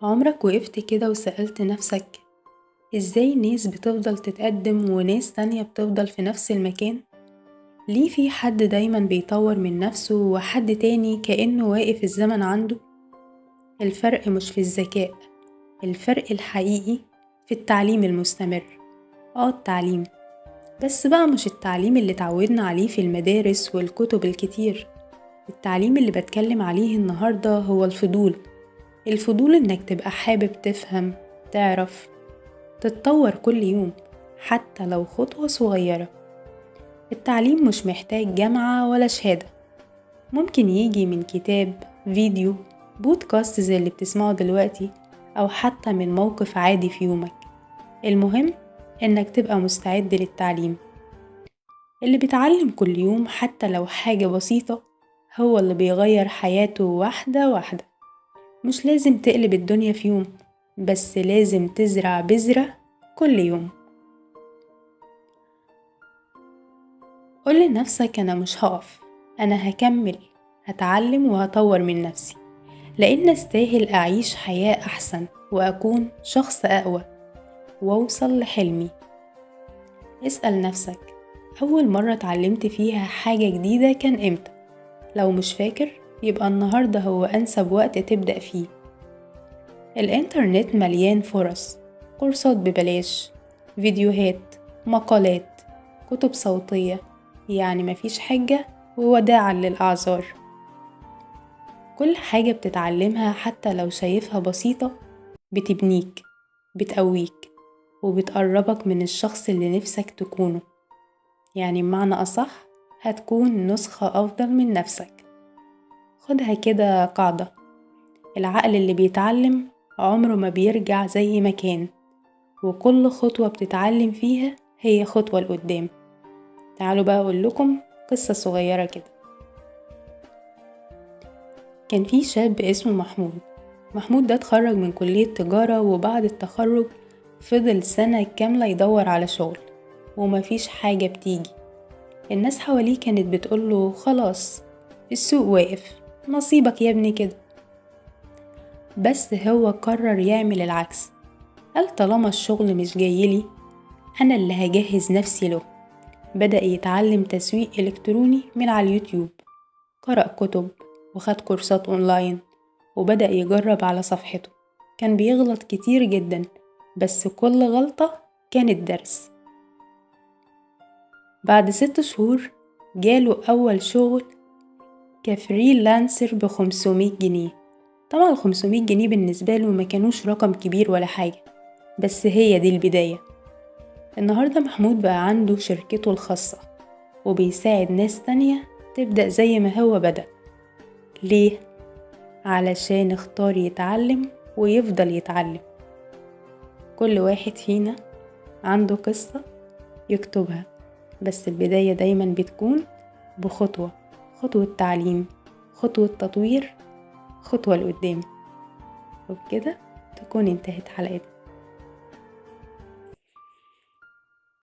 عمرك وقفت كده وسألت نفسك ازاي ناس بتفضل تتقدم وناس تانية بتفضل في نفس المكان؟ ليه في حد دايما بيطور من نفسه وحد تاني كأنه واقف الزمن عنده؟ الفرق مش في الذكاء، الفرق الحقيقي في التعليم المستمر. التعليم، بس بقى مش التعليم اللي اتعودنا عليه في المدارس والكتب الكتير. التعليم اللي بتكلم عليه النهاردة هو الفضول انك تبقى حابب تفهم، تعرف، تتطور كل يوم، حتى لو خطوة صغيرة. التعليم مش محتاج جامعة ولا شهادة، ممكن يجي من كتاب، فيديو، بودكاست زي اللي بتسمعه دلوقتي، أو حتى من موقف عادي في يومك. المهم إنك تبقى مستعد للتعليم. اللي بيتعلم كل يوم حتى لو حاجة بسيطة هو اللي بيغير حياته واحدة واحدة. مش لازم تقلب الدنيا في يوم، بس لازم تزرع بذرة كل يوم. قول لنفسك أنا مش هقف، أنا هكمل، هتعلم وهطور من نفسي، لأن استاهل أعيش حياة أحسن وأكون شخص أقوى وأوصل لحلمي. اسأل نفسك، أول مرة اتعلمت فيها حاجة جديدة كان إمتى؟ لو مش فاكر يبقى النهاردة هو أنسب وقت تبدأ فيه. الإنترنت مليان فرص، كورسات ببلاش، فيديوهات، مقالات، كتب صوتية، يعني مفيش حاجة ووداعا للأعذار. كل حاجة بتتعلمها حتى لو شايفها بسيطة بتبنيك، بتقويك، وبتقربك من الشخص اللي نفسك تكونه. يعني بمعنى أصح هتكون نسخة أفضل من نفسك. خدها كده قاعدة، العقل اللي بيتعلم عمره ما بيرجع زي ما كان، وكل خطوة بتتعلم فيها هي خطوة لقدام. تعالوا بقى أقول لكم قصة صغيرة كده. كان في شاب اسمه محمود ده اتخرج من كلية تجارة، وبعد التخرج فضل سنة كاملة يدور على شغل ومفيش حاجة بتيجي. الناس حواليه كانت بتقوله خلاص السوق واقف، نصيبك يا ابني كده. بس هو قرر يعمل العكس. قال طالما الشغل مش جايلي أنا اللي هجهز نفسي له. بدأ يتعلم تسويق إلكتروني من على اليوتيوب، قرأ كتب وخد كورسات أونلاين، وبدأ يجرب على صفحته. كان بيغلط كتير جدا، بس كل غلطة كانت درس. بعد 6 شهور جاله أول شغل كفريلانسر ب500 جنيه. طبعا 500 جنيه بالنسبة له ما كانوش رقم كبير ولا حاجة، بس هي دي البداية. النهاردة محمود بقى عنده شركته الخاصة وبيساعد ناس تانية تبدأ زي ما هو بدأ. ليه؟ علشان اختار يتعلم ويفضل يتعلم. كل واحد فينا عنده قصة يكتبها، بس البداية دايما بتكون بخطوة، خطوة تعليم، خطوة تطوير، خطوة لقدام. وبكده تكون انتهت حلقتنا.